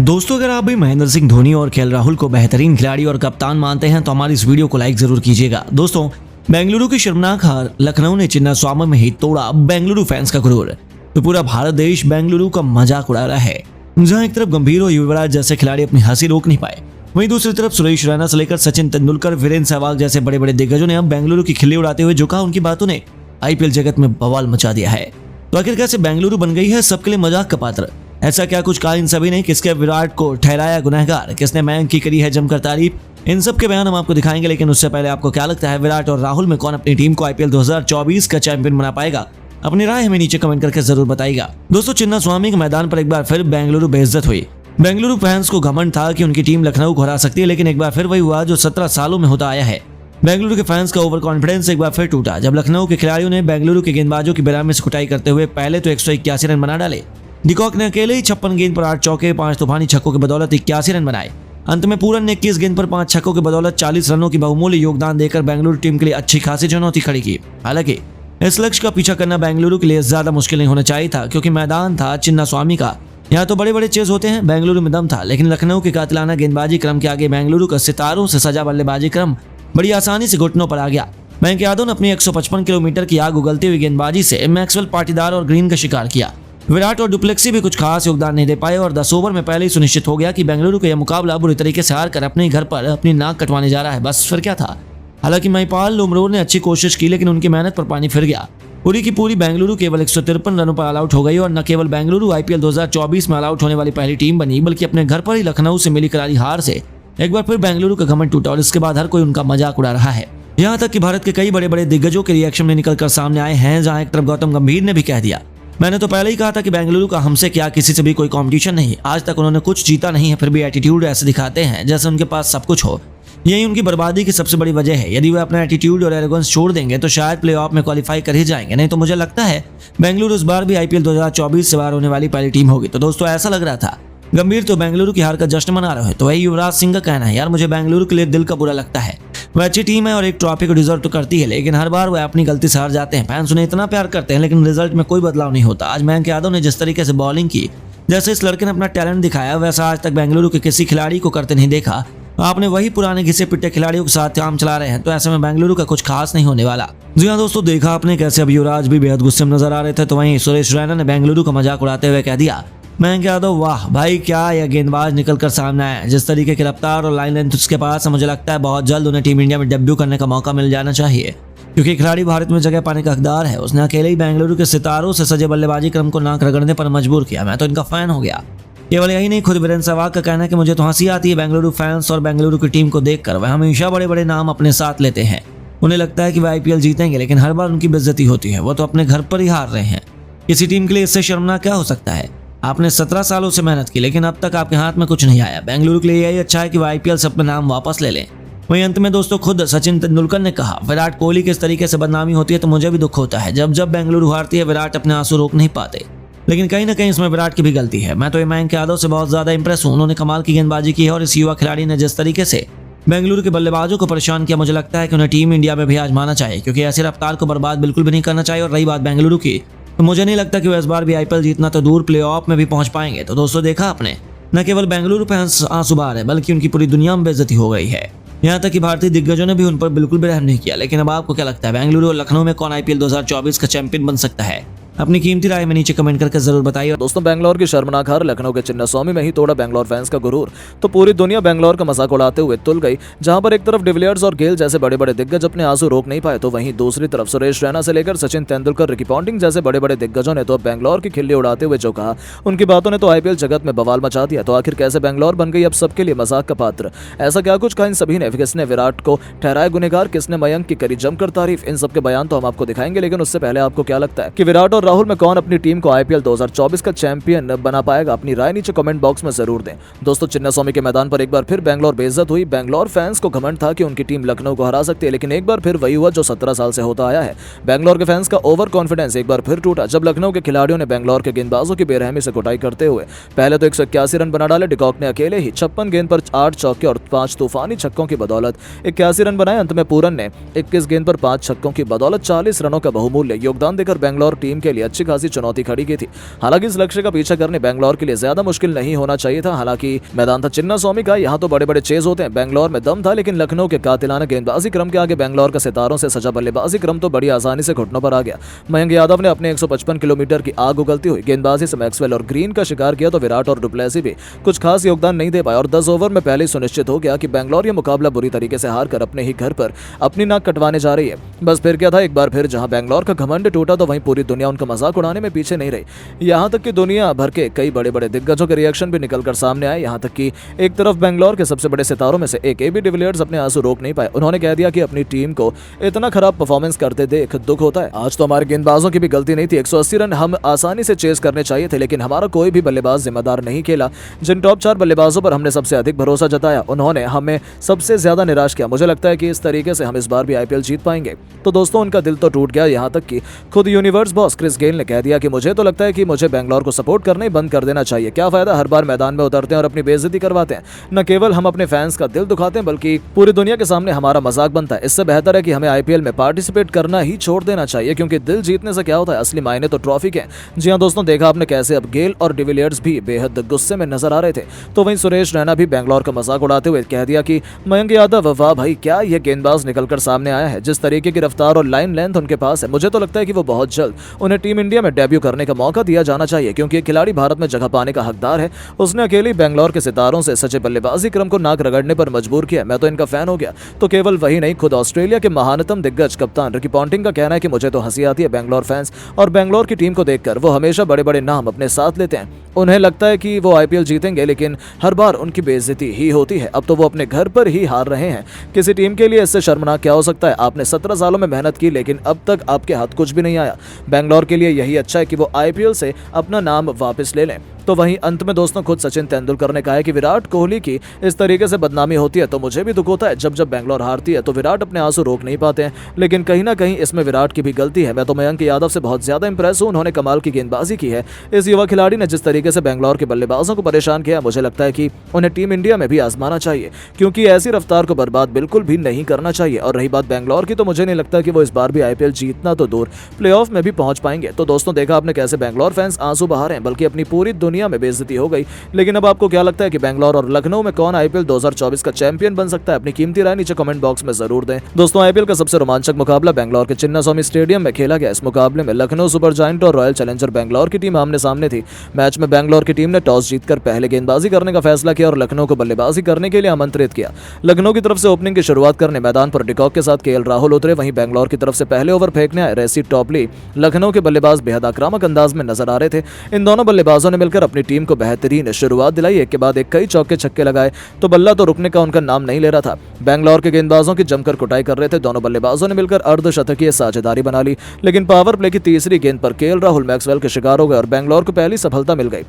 दोस्तों, अगर आप भी महेंद्र सिंह धोनी और केएल राहुल को बेहतरीन खिलाड़ी और कप्तान मानते हैं तो हमारी इस वीडियो को लाइक जरूर कीजिएगा। दोस्तों, बेंगलुरु की शर्मनाक हार, लखनऊ ने चिन्नास्वामी में ही तोड़ा बेंगलुरु फैंस का गुरूर। तो पूरा भारत देश बेंगलुरु का मजाक उड़ा रहा है। जहां एक तरफ गंभीर और युवराज जैसे खिलाड़ी अपनी हंसी रोक नहीं पाए, वहीं दूसरी तरफ सुरेश रैना से लेकर सचिन तेंदुलकर, वीरेंद्र सहवाग जैसे बड़े बड़े दिग्गजों ने अब बेंगलुरु की खिल्ली उड़ाते हुए जो कहा, उनकी बातों ने आईपीएल जगत में बवाल मचा दिया है। तो आखिर कैसे बेंगलुरु बन गई है सबके लिए मजाक का पात्र? ऐसा क्या कुछ कहा इन सभी ने? किसके विराट को ठहराया गुनहगार? किसने मयंक की करी है जमकर तारीफ? इन सब के बयान हम आपको दिखाएंगे, लेकिन उससे पहले आपको क्या लगता है, विराट और राहुल में कौन अपनी टीम को आईपीएल 2024 का चैंपियन बना पाएगा? अपनी राय हमें नीचे कमेंट करके जरूर बताइएगा। दोस्तों, चिन्नास्वामी के मैदान पर एक बार फिर बेंगलुरु बेइज्जत हुई। बेंगलुरु फैंस को घमंड था कि उनकी टीम लखनऊ को हरा सकती है, लेकिन एक बार फिर वही हुआ जो 17 सालों में होता आया है। बेंगलुरु के फैंस का ओवर कॉन्फिडेंस एक बार फिर टूटा जब लखनऊ के खिलाड़ियों ने बेंगलुरु के गेंदबाजों की बेरहमी से कुटाई करते हुए पहले तो 181 रन बना डाले। डिकॉक ने अकेले ही 56 गेंद पर 8 चौके, 5 तूफानी छक्कों की बदौलत 81 रन बनाए। अंत में पूरन ने 21 गेंद पर 5 छक्कों की बदौलत 40 रनों की बहुमूल्य योगदान देकर बेंगलुरु टीम के लिए अच्छी खासी चुनौती खड़ी की। हालांकि इस लक्ष्य का पीछा करना बेंगलुरु के लिए ज्यादा मुश्किल नहीं होना चाहिए था, क्योंकि मैदान था चिन्नास्वामी का। यहाँ तो बड़े बड़े चेज होते हैं, बेंगलुरु में दम था, लेकिन लखनऊ के कातिलाना गेंदबाजी क्रम के आगे बेंगलुरु का सितारों से सजा बल्लेबाजी क्रम बड़ी आसानी से घुटनों पर आ गया। मयंक यादव ने अपनी 155 किलोमीटर की आग उगलती हुई गेंदबाजी से मैक्सवेल, पाटीदार और ग्रीन का शिकार किया। विराट और डुप्लेक्सी भी कुछ खास योगदान नहीं दे पाए और 10 ओवर में पहले ही सुनिश्चित हो गया कि बेंगलुरु का यह मुकाबला बुरी तरीके से हार कर अपने घर पर अपनी नाक कटवाने जा रहा है। बस फिर क्या था। हालांकि महिपाल लुमरोर ने अच्छी कोशिश की, लेकिन उनकी मेहनत पर पानी फिर गया। पूरी की पूरी बेंगलुरु केवल 153 रनों पर ऑल आउट हो गई और न केवल बेंगलुरु आईपीएल 2024 में ऑल आउट होने वाली पहली टीम बनी, बल्कि अपने घर पर ही लखनऊ से मिली करारी हार से एक बार फिर बेंगलुरु का घमंड टूटा और इसके बाद हर कोई उनका मजाक उड़ा रहा है। यहाँ तक कि भारत के कई बड़े बड़े दिग्गजों के रिएक्शन में निकलकर सामने आए हैं, जहाँ एक तरफ गौतम गंभीर ने भी कह दिया, मैंने तो पहले ही कहा था कि बेंगलुरु का हमसे क्या, किसी से भी कोई कंपटीशन नहीं। आज तक उन्होंने कुछ जीता नहीं है, फिर भी एटीट्यूड ऐसे दिखाते हैं जैसे उनके पास सब कुछ हो। यही उनकी बर्बादी की सबसे बड़ी वजह है। यदि वे अपना एटीट्यूड और एरोगेंस छोड़ देंगे तो शायद प्लेऑफ में क्वालिफाई कर ही जाएंगे, नहीं तो मुझे लगता है बेंगलुरु इस बार भी आईपीएल 2024 से बाहर होने वाली पहली टीम होगी। तो दोस्तों, ऐसा लग रहा था गंभीर तो बेंगलुरु की हार का जश्न मना रहे हैं, तो वही युवराज सिंह का कहना है, यार मुझे बेंगलुरु के लिए दिल का बुरा लगता है। वह अच्छी टीम है और एक ट्रॉफी को डिजर्व तो करती है, लेकिन हर बार वह अपनी गलती से हार जाते हैं। फैंस उन्हें इतना प्यार करते हैं, लेकिन रिजल्ट में कोई बदलाव नहीं होता। आज मयंक यादव ने जिस तरीके से बॉलिंग की, जैसे इस लड़के ने अपना टैलेंट दिखाया, वैसा आज तक बेंगलुरु के किसी खिलाड़ी को करते नहीं देखा। आपने वही पुराने घिसे पिटे खिलाड़ियों के साथ काम चला रहे हैं, तो ऐसे में बेंगलुरु का कुछ खास नहीं होने वाला। जी हाँ दोस्तों, देखा आपने कैसे अब युवराज भी बेहद गुस्से में नजर आ रहे थे, तो वहीं सुरेश रैना ने बेंगलुरु का मजाक उड़ाते हुए कह दिया, मयंक यादव वाह भाई, क्या यह गेंदबाज निकल कर सामने आया। जिस तरीके की रफ्तार और लाइन लेंथ उसके पास है, मुझे लगता है बहुत जल्द उन्हें टीम इंडिया में डेब्यू करने का मौका मिल जाना चाहिए, क्योंकि खिलाड़ी भारत में जगह पाने का हकदार है। उसने अकेले ही बेंगलुरु के सितारों से सजे बल्लेबाजी क्रम को नाक रगड़ने पर मजबूर किया। मैं तो इनका फैन हो गया। केवल यही नहीं, खुद वीरेंद्र सहवाग का कहना है कि मुझे तो हंसी आती है बेंगलुरु फैंस और बेंगलुरु की टीम को देखकर। वह हमेशा बड़े बड़े नाम अपने साथ लेते हैं, उन्हें लगता है कि वह आईपीएल जीतेंगे, लेकिन हर बार उनकी बेइज्जती होती है। वो तो अपने घर पर ही हार रहे हैं। किसी टीम के लिए इससे शर्मनाक क्या हो सकता है? आपने 17 सालों से मेहनत की, लेकिन अब तक आपके हाथ में कुछ नहीं आया। बेंगलुरु के लिए यही अच्छा है कि वह आईपीएल से अपना नाम वापस ले लें। वहीं अंत में दोस्तों, खुद सचिन तेंदुलकर ने कहा, विराट कोहली के इस तरीके से बदनामी होती है तो मुझे भी दुख होता है। जब जब बेंगलुरु हारती है, विराट अपने आंसू रोक नहीं पाते, लेकिन कहीं ना कहीं इसमें विराट की भी गलती है। मैं तो मयंक यादव से बहुत ज्यादा इंप्रेस हूँ। उन्होंने कमाल की गेंदबाजी की है और इस युवा खिलाड़ी ने जिस तरीके से बेंगलुरु के बल्लेबाजों को परेशान किया, मुझे लगता है कि उन्हें टीम इंडिया में भी आजमाना चाहिए, क्योंकि ऐसी रफ्तार को बर्बाद बिल्कुल भी नहीं करना चाहिए। और रही बात बेंगलुरु की, तो मुझे नहीं लगता कि वो इस बार भी आईपीएल जीतना तो दूर प्लेऑफ में भी पहुंच पाएंगे। तो दोस्तों, देखा आपने, न केवल बेंगलुरु फैंस आंसू बहा है, बल्कि उनकी पूरी दुनिया में बेइज्जती हो गई है। यहाँ तक कि भारतीय दिग्गजों ने भी उन पर बिल्कुल भी रहम नहीं किया। लेकिन अब आपको क्या लगता है, बेंगलुरु और लखनऊ में कौन आईपीएल 2024 का चैंपियन बन सकता है? अपनी कीमती राय में नीचे कमेंट करके जरूर बताइए। दोस्तों, बेंगलोर की शर्मनाक हार, लखनऊ के चिन्नास्वामी में ही तोड़ा बेंगलोर फैंस का गुरूर। तो पूरी दुनिया बेंगलोर का मजाक उड़ाते हुए तुल गई। जहां पर एक तरफ डिविलियर्स और गेल जैसे बड़े बड़े दिग्गज अपने आंसू रोक नहीं पाए, तो वहीं दूसरी तरफ सुरेश रैना से लेकर सचिन तेंदुलकर, रिकी पॉन्टिंग जैसे बड़े बड़े दिग्गजों ने तो बेंगलोर की खिल्ली उड़ाते हुए जो कहा, उनकी बातों ने तो आईपीएल जगत में बवाल मचा दिया। तो आखिर कैसे बेंगलोर बन गई अब सबके लिए मजाक का पात्र? ऐसा क्या कुछ कहा इन सभी ने? किसने विराट को ठहराया गुनहगार? किसने मयंक की करी जमकर तारीफ? इन सबके बयान तो हम आपको दिखाएंगे, लेकिन उससे पहले आपको क्या लगता है कि विराट और राहुल में कौन अपनी टीम को आईपीएल 2024 का चैंपियन बना पाएगा? अपनी राय नीचे कमेंट बॉक्स में जरूर दें। दोस्तों, चिन्नास्वामी के मैदान पर एक बार फिर बेंगलोर बेइज्जत हुई। बेंगलोर फैंस को घमंड था कि उनकी टीम लखनऊ को हरा सकती है, लेकिन एक बार फिर वही हुआ जो 17 साल से होता आया है। बेंगलोर के फैंस का ओवर कॉन्फिडेंस एक बार फिर टूटा जब लखनऊ के खिलाड़ियों ने बेंगलोर के गेंदबाजों की बेरहमी से कुटाई करते हुए पहले तो 181 रन बना डाले। डिकॉक ने अकेले ही 56 गेंद पर 8 चौके और 5 तूफानी छक्कों की बदौलत 81 रन बनाए। अंत में पूरन ने 21 गेंद पर 5 छक्कों की बदौलत 40 रनों का बहुमूल्य योगदान देकर बेंगलोर टीम के के लिए अच्छी खासी चुनौती खड़ी की थी। हालांकि इस लक्ष्य का पीछा करने बेंगलोर के लिए ज्यादा मुश्किल नहीं होना चाहिए था। हालांकि मैदान था चिन्नास्वामी का, यहाँ तो बड़े बड़े चेज होते हैं, बेंगलोर में दम था, लेकिन लखनऊ के कातिलाना गेंदबाजी क्रम के आगे बेंगलोर का सितारों से सजा बल्लेबाजी क्रम तो बड़ी आसानी से घुटनों पर आ गया। मयंक यादव ने अपने 155 किलोमीटर की आग उगलती हुई गेंदबाजी से मैक्सवेल और ग्रीन का शिकार किया तो विराट और डुप्लेसी भी कुछ खास योगदान नहीं दे पाए और 10 ओवर में पहले ही सुनिश्चित हो गया कि बेंगलोर ये मुकाबला बुरी तरीके से हारकर अपने ही घर पर अपनी नाक कटवाने जा रही है। बस फिर क्या था, एक बार फिर जहां बेंगलोर का घमंड टूटा तो वहीं पूरी दुनिया उनका मजाक उड़ाने में पीछे नहीं रही। यहां तक कि दुनिया भर के कई बड़े बड़े दिग्गजों के रिएक्शन भी निकलकर सामने आए। यहां तक कि एक तरफ बेंगलोर के सबसे बड़े सितारों में से एक एबी डिविलियर्स अपने आंसू रोक नहीं पाए। उन्होंने कह दिया कि अपनी टीम को इतना खराब परफॉर्मेंस करते देख दुख होता है। आज तो हमारे गेंदबाजों की भी गलती नहीं थी, 180 रन हम आसानी से चेस करने चाहिए थे, लेकिन हमारा कोई भी बल्लेबाज जिम्मेदार नहीं खेला। जिन टॉप 4 बल्लेबाजों पर हमने सबसे अधिक भरोसा जताया उन्होंने हमें सबसे ज्यादा निराश किया। मुझे लगता है कि इस तरीके से हम इस बार भी आईपीएल जीत पाएंगे। तो दोस्तों, उनका दिल तो टूट गया। यहाँ तक कि खुद यूनिवर्स बॉस क्रिस गेल ने कह दिया कि मुझे तो लगता है कि मुझे बेंगलोर को सपोर्ट करना ही बंद कर देना चाहिए। क्या फायदा, हर बार मैदान में उतरते हैं और अपनी बेइज्जती करवाते हैं। न केवल हम अपने फैंस का दिल दुखाते हैं बल्कि पूरी दुनिया के सामने हमारा मजाक बनता है। इससे बेहतर है कि हमें आईपीएल में पार्टिसिपेट करना ही छोड़ देना चाहिए, क्योंकि दिल जीतने से क्या होता है, असली मायने तो ट्रॉफी के। जी हाँ दोस्तों, देखा आपने कैसे अब गेल और डिविलियर्स भी बेहद गुस्से में नजर आ रहे थे। तो वहीं सुरेश रैना भी बेंगलोर का मजाक उड़ाते हुए कह दिया कि मयंक यादव, वाह भाई, क्या ये गेंदबाज निकलकर सामने आया है। जिस तरीके की रफ्तार और लाइन लेंथ उनके पास है, मुझे तो लगता है कि वो बहुत जल्द उन्हें टीम इंडिया में डेब्यू करने का मौका दिया जाना चाहिए, क्योंकि ये खिलाड़ी भारत में जगह पाने का हकदार है। उसने अकेले बेंगलोर के सितारों से सचे बल्लेबाजी क्रम को नाक रगड़ने पर मजबूर किया। मैं तो इनका फैन हो गया। तो केवल वही नहीं, खुद ऑस्ट्रेलिया के महानतम दिग्गज कप्तान रिकी पॉन्टिंग का कहना है कि मुझे तो हंसी आती है बेंगलोर फैंस और बेंगलोर की टीम को देखकर। वो हमेशा बड़े बड़े नाम अपने साथ लेते हैं। उन्हें लगता है कि वो आईपीएल जीतेंगे, लेकिन हर बार उनकी बेइज्जती ही होती है। अब तो वो अपने घर पर ही हार रहे हैं। किसी टीम के लिए इससे शर्मनाक क्या हो सकता है। आपने 17 सालों में मेहनत की, लेकिन अब तक आपके हाथ कुछ भी नहीं आया। बेंगलोर के लिए यही अच्छा है कि वो आईपीएल से अपना नाम वापस ले लें। तो वहीं अंत में दोस्तों, खुद सचिन तेंदुलकर ने कहा है कि विराट कोहली की इस तरीके से बदनामी होती है तो मुझे भी दुख होता है। जब बेंगलोर हारती है तो विराट अपने आंसू रोक नहीं पाते हैं, लेकिन कहीं ना कहीं इसमें विराट की भी गलती है। मैं तो मयंक यादव से बहुत ज्यादा इंप्रेस हूं। उन्होंने कमाल की गेंदबाजी की है। इस युवा खिलाड़ी ने जिस तरीके से बेंगलोर के बल्लेबाजों को परेशान किया, मुझे लगता है कि उन्हें टीम इंडिया में भी आजमाना चाहिए, क्योंकि ऐसी रफ्तार को बर्बाद बिल्कुल भी नहीं करना चाहिए। और रही बात बेंगलोर की, तो मुझे नहीं लगता कि वो इस बार भी आईपीएल जीतना तो दूर प्लेऑफ में भी पहुंच पाएंगे। तो दोस्तों, देखा आपने कैसे बेंगलोर फैंस आंसू बहा रहे हैं, बल्कि अपनी पूरी दुनिया में बेइज्जती हो गई। लेकिन अब आपको क्या लगता है कि बेंगलोर और लखनऊ में कौन आईपीएल 2024 का चैंपियन बन सकता है? अपनी कीमती राय नीचे कमेंट बॉक्स में जरूर दें। दोस्तों, आईपीएल का सबसे रोमांचक मुकाबला बेंगलोर के चिन्नास्वामी स्टेडियम में खेला गया। इस मुकाबले में लखनऊ सुपर जायंट और रॉयल चैलेंजर बेंगलोर की टीम आमने सामने थी। मैच में बेंगलोर की टीम ने टॉस जीतकर पहले गेंदबाजी करने का फैसला किया और लखनऊ को बल्लेबाजी करने के लिए आमंत्रित किया। लखनऊ की तरफ से ओपनिंग की शुरुआत करने मैदान पर डिकॉक के साथ केएल राहुल उतरे। वहीं बेंगलोर की तरफ से पहले ओवर फेंकने आए रेसी टॉपली। लखनऊ के बल्लेबाज बेहद आक्रामक अंदाज में नजर आ रहे थे। इन दोनों बल्लेबाजों ने मिलकर अपनी टीम को बेहतरीन शुरुआत दिलाई। एक के बाद एक कई चौके छक्के लगाए तो बल्ला तो रुकने का उनका नाम नहीं ले रहा था। बेंगलोर के गेंदबाजों की जमकर कुटाई कर रहे थे। दोनों बल्लेबाजों ने मिलकर अर्धशतकीय साझेदारी बना ली, लेकिन पावर प्ले की तीसरी गेंद पर केएल राहुल मैक्सवेल के शिकार हो गए और बेंगलोर को पहली सफलता मिल गई।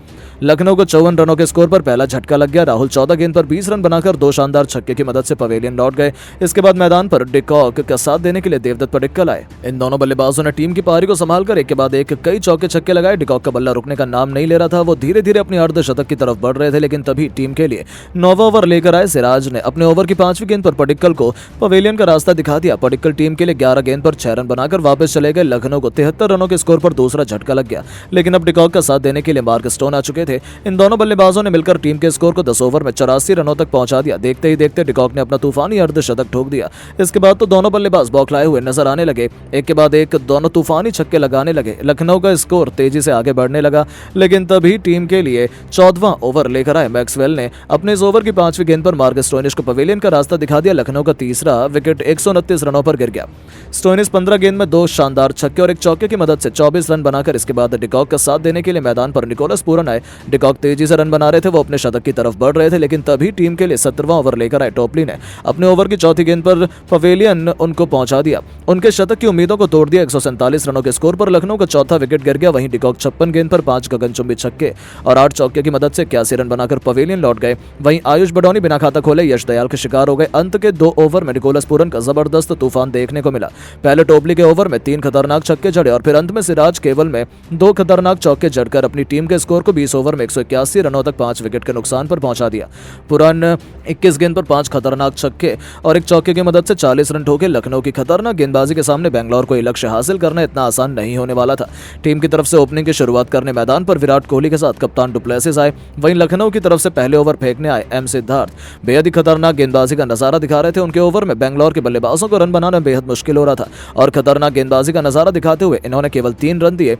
लखनऊ को 54 रनों के स्कोर पर पहला झटका लग गया। राहुल 14 गेंद पर 20 रन बनाकर 2 शानदार छक्के की मदद से पवेलियन लौट गए। इसके बाद मैदान पर डिकॉक का साथ देने के लिए देवदत्त पडिक्कल आए। इन दोनों बल्लेबाजों ने टीम की पारी को संभालकर एक के बाद एक कई चौके छक्के लगाए। डिकॉक का बल्ला रुकने का नाम नहीं ले रहा था। वो धीरे धीरे अपनी अर्धशतक की तरफ बढ़ रहे थे, लेकिन तभी टीम के लिए 9वां ओवर लेकर आए सिराज ने अपने ओवर की 5वीं गेंद पर पडिक्कल को पवेलियन का रास्ता दिखा दिया। पडिक्कल टीम के लिए 11 गेंद पर 6 रन बनाकर वापस चले गए। लखनऊ को 73 रनों के स्कोर पर दूसरा झटका लग गया, लेकिन अब डिकॉक का साथ देने के लिए मार्क स्टोन आ चुके थे। इन दोनों बल्लेबाजों ने मिलकर टीम के स्कोर को 10 ओवर में 84 रनों तक पहुंचा दिया। देखते ही देखते डिकॉक ने अपना तूफानी अर्धशतक ठोक दिया। इसके बाद तो दोनों बल्लेबाज बौखलाए हुए नजर आने लगे। एक के बाद एक दोनों तूफानी छक्के लगाने लगे। लखनऊ का स्कोर तेजी से आगे बढ़ने लगा, लेकिन तभी टीम के लिए 14वां ओवर लेकर आए मैक्सवेल ने अपने इस ओवर की 5वीं गेंद पर मार्क स्टोइनिस को पवेलियन का रास्ता दिखा दिया। लखनऊ का तीसरा विकेट 129 रनों पर गिर गया। स्टोइनिस 15 गेंद में 2 शानदार छक्के और एक चौके की मदद से 24 रन बनाकर इसके बाद डिकॉक का साथ देने के लिए मैदान पर निकोलस पूरन आए। डिकॉक तेजी से रन बना रहे थे, वो अपने शतक की तरफ बढ़ रहे थे, लेकिन तभी टीम के लिए 17वां ओवर लेकर आए टॉपली ने अपने ओवर की 4थी गेंद पर पवेलियन उनको पहुंचा दिया। उनके शतक की उम्मीदों को तोड़ दिया। 147 रनों के स्कोर पर लखनऊ का चौथा विकेट गिर गया। वहीं डिकॉक 56 गेंद पर 5 गगनचुंबी छक्के और 8 चौके की मदद से 81 रन बनाकर पवेलियन लौट गए। वहीं आयुष बडौनी बिना खाता खोले यश दयाल के शिकार हो गए। अंत के 2 ओवर में निकोलस पूरन का जबरदस्त तूफान देखने को मिला। पहले टोपली के ओवर में 3 खतरनाक छक्के जड़े और फिर अंत में सिराज केवल में 2 खतरनाक चौके जड़कर अपनी टीम के स्कोर को 20 ओवर में 181 रनों तक 5 विकेट के नुकसान पर पहुंचा दिया। पूरन 21 गेंद पर 5 खतरनाक छक्के और 1 चौके की मदद से 40 रन ठोके। लखनऊ की खतरनाक गेंदबाजी के सामने बेंगलोर को ये लक्ष्य हासिल करना इतना आसान नहीं होने वाला था। टीम की तरफ से ओपनिंग की शुरुआत करने मैदान पर विराट कोहली के साथ कप्तान डुप्लेसिस आए। वहीं लखनऊ की तरफ से पहले ओवर फेंकने आए एम सिद्धार्थ बेहद ही खतरनाक गेंदबाजी का नजारा दिखा रहे थे। उनके ओवर में बेंगलोर के बल्लेबाजों को रन बनाना बेहद मुश्किल हो रहा था और खतरनाक गेंदबाजी का नजारा दिखाते हुए इन्होंने केवल 3 रन दिए।